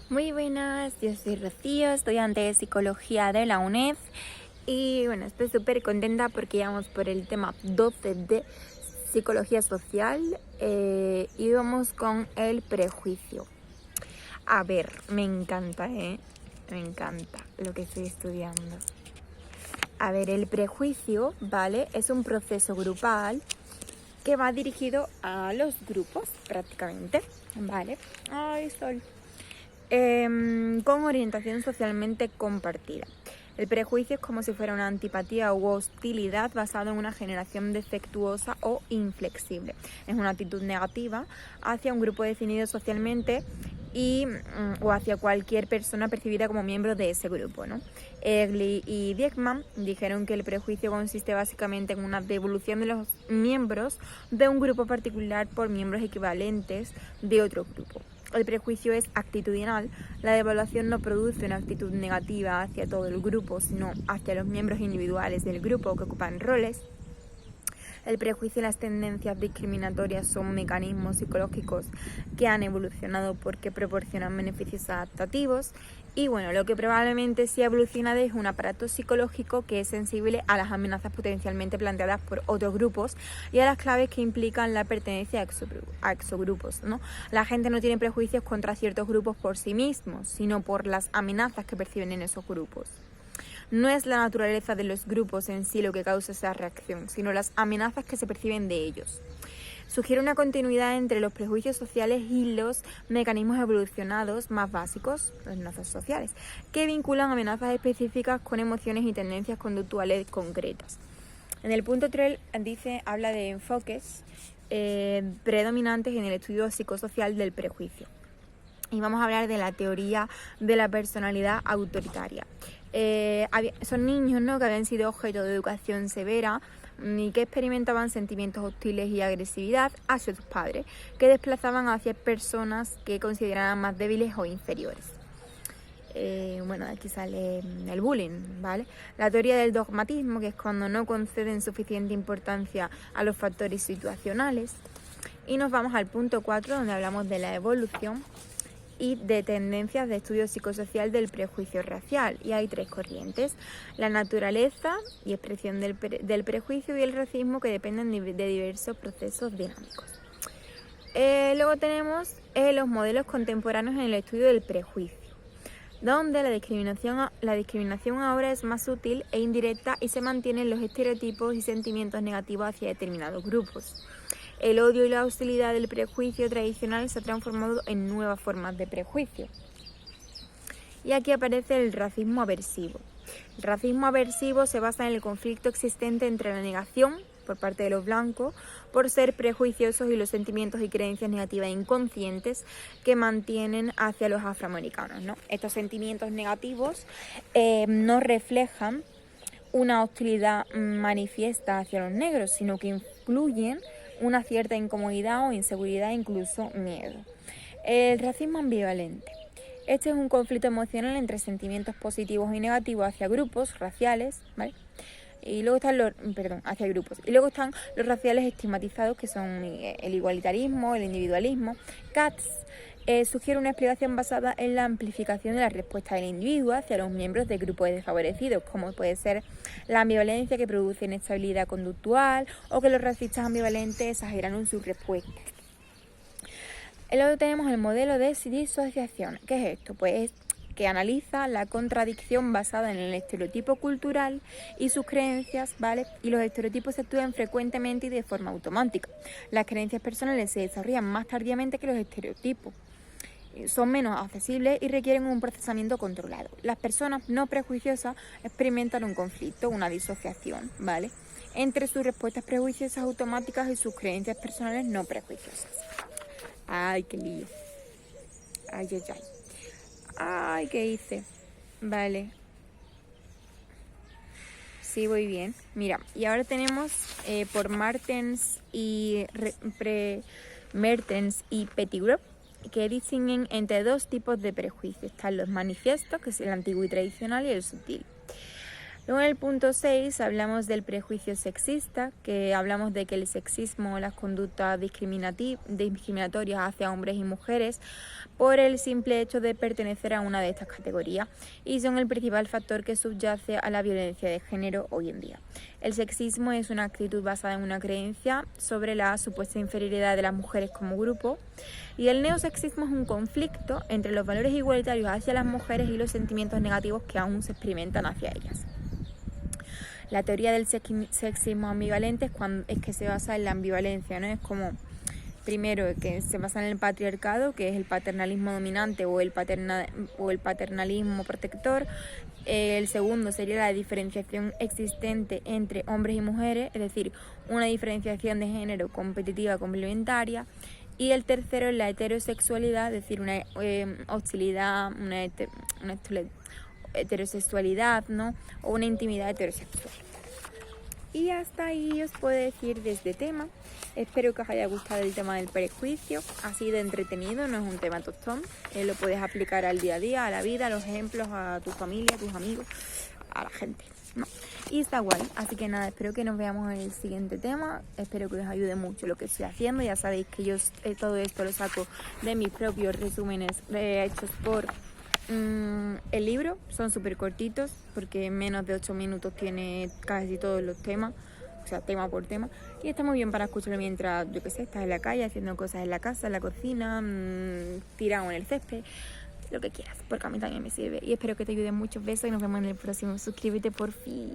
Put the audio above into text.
Muy buenas, yo soy Rocío, estudiante de Psicología de la UNED y bueno, estoy súper contenta porque ya vamos por el tema 12 de Psicología Social y vamos con el prejuicio. A ver, me encanta, me encanta lo que estoy estudiando. A ver, el prejuicio, ¿vale? Es un proceso grupal que va dirigido a los grupos prácticamente, ¿vale? Ay, sol. Con orientación socialmente compartida. El prejuicio es como si fuera una antipatía u hostilidad basada en una generación defectuosa o inflexible. Es una actitud negativa hacia un grupo definido socialmente o hacia cualquier persona percibida como miembro de ese grupo, ¿no? Egli y Dieckmann dijeron que el prejuicio consiste básicamente en una devolución de los miembros de un grupo particular por miembros equivalentes de otro grupo. El prejuicio es actitudinal. La devaluación no produce una actitud negativa hacia todo el grupo, sino hacia los miembros individuales del grupo que ocupan roles. El prejuicio y las tendencias discriminatorias son mecanismos psicológicos que han evolucionado porque proporcionan beneficios adaptativos. Y bueno, lo que probablemente sí ha evolucionado es un aparato psicológico que es sensible a las amenazas potencialmente planteadas por otros grupos y a las claves que implican la pertenencia a exogrupos, ¿no? La gente no tiene prejuicios contra ciertos grupos por sí mismos, sino por las amenazas que perciben en esos grupos. No es la naturaleza de los grupos en sí lo que causa esa reacción, sino las amenazas que se perciben de ellos. Sugiere una continuidad entre los prejuicios sociales y los mecanismos evolucionados más básicos, las amenazas sociales, que vinculan amenazas específicas con emociones y tendencias conductuales concretas. En el punto 3 habla de enfoques predominantes en el estudio psicosocial del prejuicio. Y vamos a hablar de la teoría de la personalidad autoritaria. Son niños, ¿no?, que habían sido objeto de educación severa y que experimentaban sentimientos hostiles y agresividad hacia sus padres, que desplazaban hacia personas que consideraban más débiles o inferiores. Bueno, aquí sale el bullying, ¿vale? La teoría del dogmatismo, que es cuando no conceden suficiente importancia a los factores situacionales. Y nos vamos al punto 4, donde hablamos de la evolución y de tendencias de estudio psicosocial del prejuicio racial. Y hay 3 corrientes: la naturaleza y expresión del prejuicio y el racismo, que dependen de diversos procesos dinámicos. Luego tenemos los modelos contemporáneos en el estudio del prejuicio, donde la discriminación ahora es más sutil e indirecta y se mantienen los estereotipos y sentimientos negativos hacia determinados grupos. El odio y la hostilidad del prejuicio tradicional se ha transformado en nuevas formas de prejuicio. Y aquí aparece el racismo aversivo. El racismo aversivo se basa en el conflicto existente entre la negación por parte de los blancos por ser prejuiciosos y los sentimientos y creencias negativas inconscientes que mantienen hacia los afroamericanos, ¿no? Estos sentimientos negativos no reflejan una hostilidad manifiesta hacia los negros, sino que influyen una cierta incomodidad o inseguridad, incluso miedo. El racismo ambivalente. Este es un conflicto emocional entre sentimientos positivos y negativos hacia grupos raciales, ¿vale? Y luego están hacia grupos. Y luego están los raciales estigmatizados, que son el igualitarismo, el individualismo. Katz sugiere una explicación basada en la amplificación de la respuesta del individuo hacia los miembros de grupos desfavorecidos, como puede ser la ambivalencia, que produce inestabilidad conductual, o que los racistas ambivalentes exageran en sus respuestas. Luego tenemos el modelo de disociación. ¿Qué es esto? Pues que analiza la contradicción basada en el estereotipo cultural y sus creencias, ¿vale? Y los estereotipos se estudian frecuentemente y de forma automática. Las creencias personales se desarrollan más tardíamente que los estereotipos. Son menos accesibles y requieren un procesamiento controlado. Las personas no prejuiciosas experimentan un conflicto, una disociación, ¿vale?, entre sus respuestas prejuiciosas automáticas y sus creencias personales no prejuiciosas. Ay, qué lío. Ay, ay, ay. Ay, ¿qué hice? Vale. Sí, voy bien. Mira, y ahora tenemos por Mertens y Pettigrew, que distinguen entre 2 tipos de prejuicios. Están los manifiestos, que es el antiguo y tradicional, y el sutil. Luego en el punto 6 hablamos del prejuicio sexista, que hablamos de que el sexismo, las conductas discriminatorias hacia hombres y mujeres por el simple hecho de pertenecer a una de estas categorías y son el principal factor que subyace a la violencia de género hoy en día. El sexismo es una actitud basada en una creencia sobre la supuesta inferioridad de las mujeres como grupo y el neosexismo es un conflicto entre los valores igualitarios hacia las mujeres y los sentimientos negativos que aún se experimentan hacia ellas. La teoría del sexismo ambivalente es que se basa en la ambivalencia, ¿no? Es como, primero, que se basa en el patriarcado, que es el paternalismo dominante o el paternalismo protector. El segundo sería la diferenciación existente entre hombres y mujeres, es decir, una diferenciación de género competitiva complementaria. Y el tercero es la heterosexualidad, es decir, una hostilidad, una heterosexualidad, ¿no? O una intimidad heterosexual. Y hasta ahí os puedo decir de este tema. Espero que os haya gustado el tema del prejuicio. Así de entretenido, no es un tema tostón. Lo puedes aplicar al día a día, a la vida, a los ejemplos, a tu familia, a tus amigos, a la gente, ¿no? Y está guay. Así que nada, espero que nos veamos en el siguiente tema. Espero que os ayude mucho lo que estoy haciendo. Ya sabéis que yo todo esto lo saco de mis propios resúmenes hechos por el libro. Son súper cortitos porque en menos de 8 minutos tiene casi todos los temas, o sea, tema por tema, y está muy bien para escucharlo mientras, yo qué sé, estás en la calle haciendo cosas en la casa, en la cocina, tirado en el césped, lo que quieras, porque a mí también me sirve. Y espero que te ayude. Muchos besos y nos vemos en el próximo. Suscríbete por fin.